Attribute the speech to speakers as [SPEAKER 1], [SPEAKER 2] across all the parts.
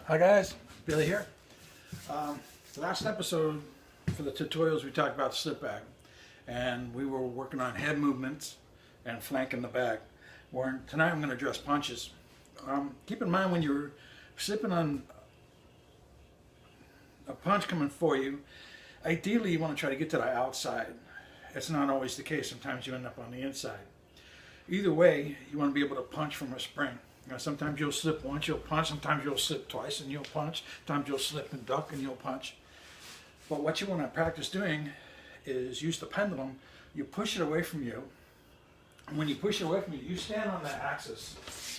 [SPEAKER 1] Hi guys, Billy here. Last episode for the tutorials we talked about the slip bag, and we were working on head movements and flanking the bag. Tonight I'm going to address punches. Keep in mind when you're slipping on a punch coming for you, ideally you want to try to get to the outside. It's not always the case. Sometimes you end up on the inside. Either way, you want to be able to punch from a spring. Sometimes you'll slip once, you'll punch. Sometimes you'll slip twice and you'll punch. Sometimes you'll slip and duck and you'll punch. But what you want to practice doing is use the pendulum. You push it away from you. And when you push it away from you, you stand on that axis.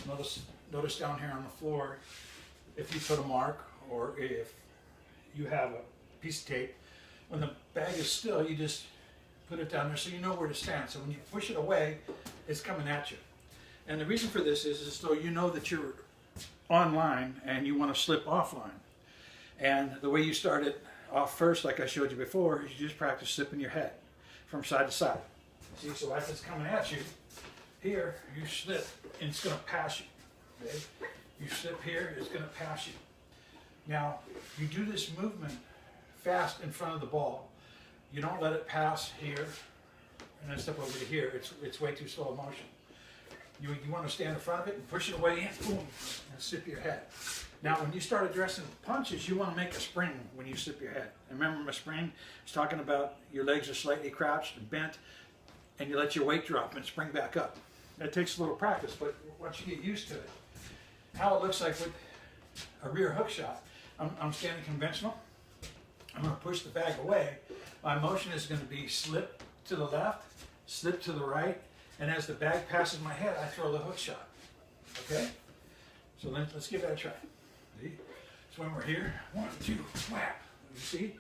[SPEAKER 1] Notice down here on the floor, if you put a mark or if you have a piece of tape, when the bag is still, you just put it down there so you know where to stand. So when you push it away, it's coming at you. And the reason for this is so you know that you're online and you want to slip offline. And the way you start it off first, like I showed you before, is you just practice slipping your head from side to side. See, so as it's coming at you, here, you slip and it's going to pass you. Okay? You slip here, it's going to pass you. Now, you do this movement fast in front of the ball. You don't let it pass here and then step over to here. It's way too slow motion. You want to stand in front of it and push it away in, boom, and slip your head. Now, when you start addressing punches, you want to make a spring when you slip your head. And remember, my spring is talking about your legs are slightly crouched and bent, and you let your weight drop and spring back up. That takes a little practice, but once you get used to it, how it looks like with a rear hook shot, I'm standing conventional. I'm going to push the bag away. My motion is going to be slip to the left, slip to the right, and as the bag passes my head, I throw the hook shot. Okay? So let's give that a try. See? So when we're here, 1, 2, whap. You see?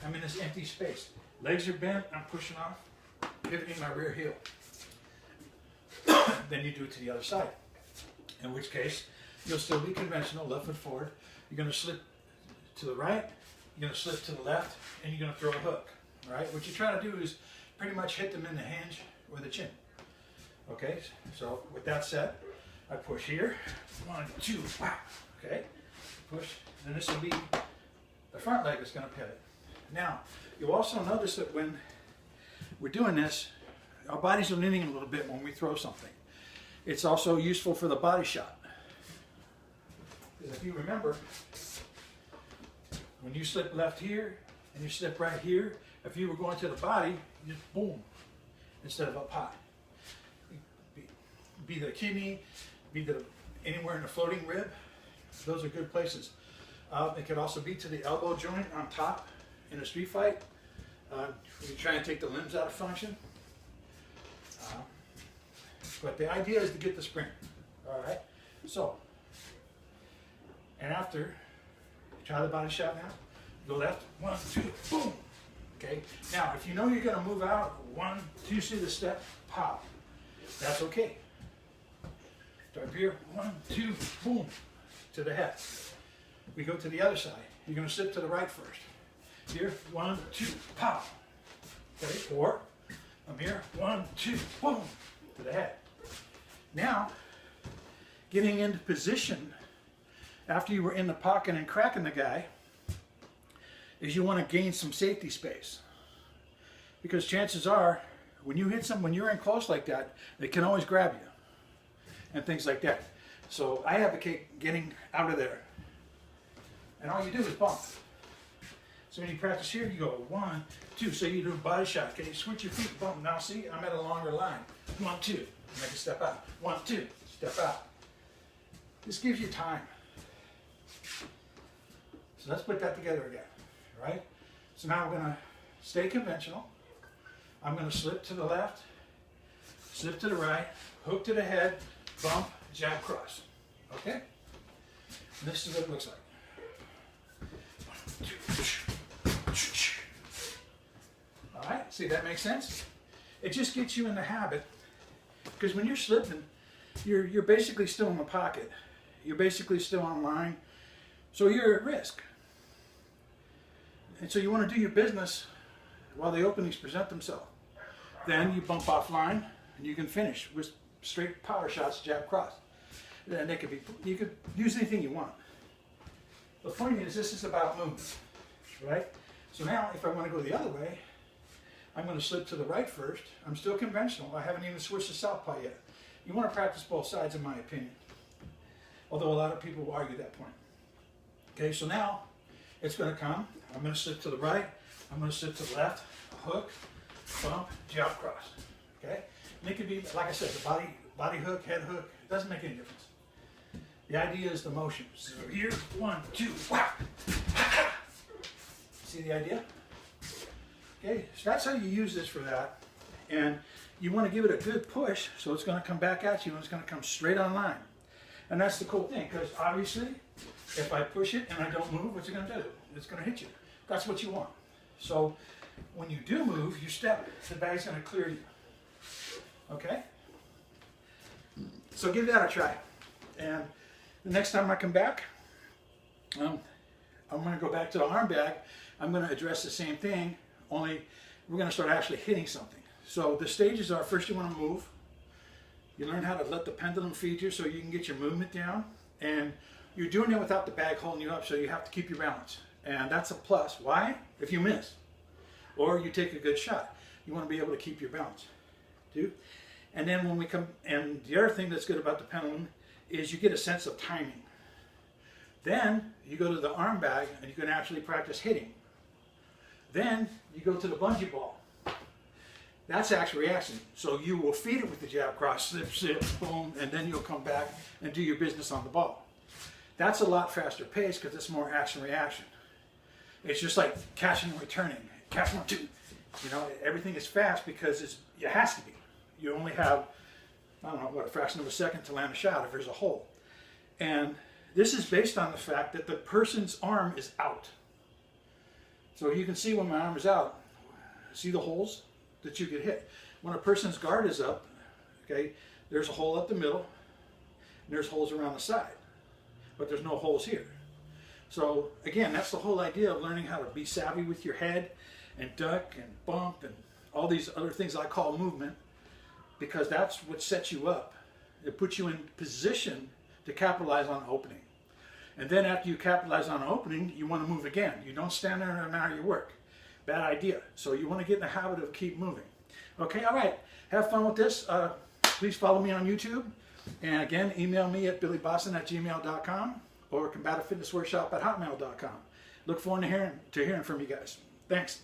[SPEAKER 1] I'm in this empty space. Legs are bent, I'm pushing off, pivoting my rear heel. Then you do it to the other side. In which case, you'll still be conventional, left foot forward. You're going to slip to the right, you're going to slip to the left, and you're going to throw a hook. All right? What you're trying to do is pretty much hit them in the hinge or the chin. Okay, so with that said, I push here, 1, 2, wow, okay, push, and this will be, the front leg is going to pivot. Now, you'll also notice that when we're doing this, our bodies are leaning a little bit when we throw something. It's also useful for the body shot. Because if you remember, when you slip left here, and you slip right here, if you were going to the body, you just boom, instead of up high. Be the kidney, be the anywhere in the floating rib. Those are good places. It could also be to the elbow joint on top in a street fight. You try and take the limbs out of function. But the idea is to get the spring. All right. So, and after, try the body shot now. Go left, 1, 2, boom. Okay. Now, if you know you're going to move out, 1, 2, see the step, pop. That's okay. Up here, 1, 2, boom, to the head. We go to the other side. You're going to slip to the right first. Here, 1, 2, pop. Okay, or I'm here, 1, 2, boom, to the head. Now, getting into position after you were in the pocket and cracking the guy is you want to gain some safety space. Because chances are, when you hit someone, when you're in close like that, they can always grab you. And things like that. So I advocate getting out of there. And all you do is bump. So when you practice here, you go 1, 2. So you do a body shot. Okay, switch your feet, bump. Now see, I'm at a longer line. 1, 2. Make a step out. 1, 2. Step out. This gives you time. So let's put that together again. All right? So now we're going to stay conventional. I'm going to slip to the left, slip to the right, hook to the head, bump, jab, cross. Okay? And this is what it looks like. 1, 2. All right? See, that makes sense? It just gets you in the habit, because when you're slipping, you're basically still in the pocket. You're basically still on line, so you're at risk. And so you want to do your business while the openings present themselves. Then you bump offline, and you can finish with straight power shots, jab, cross. And they could be, you could use anything you want. The point is, this is about movement, right? So now, if I want to go the other way, I'm going to slip to the right first. I'm still conventional. I haven't even switched to southpaw yet. You want to practice both sides, in my opinion. Although a lot of people will argue that point. Okay, so now it's going to come. I'm going to slip to the right. I'm going to slip to the left. Hook, bump, jab, cross. Okay, and it could be, like I said, the body hook, head hook. It doesn't make any difference. The idea is the motion. So here, 1, 2, wow. See the idea? Okay, so that's how you use this for that. And you want to give it a good push, so it's going to come back at you and it's going to come straight on line. And that's the cool thing, because obviously, if I push it and I don't move, what's it going to do? It's going to hit you. That's what you want. So when you do move, you step, the bag's going to clear you. Okay? So give that a try. And the next time I come back, I'm going to go back to the arm bag. I'm going to address the same thing, only we're going to start actually hitting something. So the stages are, first you want to move. You learn how to let the pendulum feed you so you can get your movement down. And you're doing it without the bag holding you up, so you have to keep your balance. And that's a plus. Why? If you miss or you take a good shot, you want to be able to keep your balance. And then when we come, and the other thing that's good about the pendulum is you get a sense of timing. Then you go to the arm bag and you can actually practice hitting. Then you go to the bungee ball. That's action reaction. So you will feed it with the jab, cross, slip, boom, and then you'll come back and do your business on the ball. That's a lot faster pace because it's more action reaction. It's just like catching and returning. Catch 1, 2. You know, everything is fast because it has to be. You only have, I don't know, what, a fraction of a second to land a shot if there's a hole. And this is based on the fact that the person's arm is out. So you can see when my arm is out, see the holes that you could hit. When a person's guard is up, okay, there's a hole up the middle, and there's holes around the side, but there's no holes here. So again, that's the whole idea of learning how to be savvy with your head and duck and bump and all these other things I call movement, because that's what sets you up. It puts you in position to capitalize on the opening. And then after you capitalize on an opening, you want to move again. You don't stand there and admire your work. Bad idea. So you want to get in the habit of keep moving. Okay, all right. Have fun with this. Please follow me on YouTube. And again, email me at billyboston@gmail.com or combativeFitnessWorkshop@hotmail.com. Look forward to hearing from you guys. Thanks.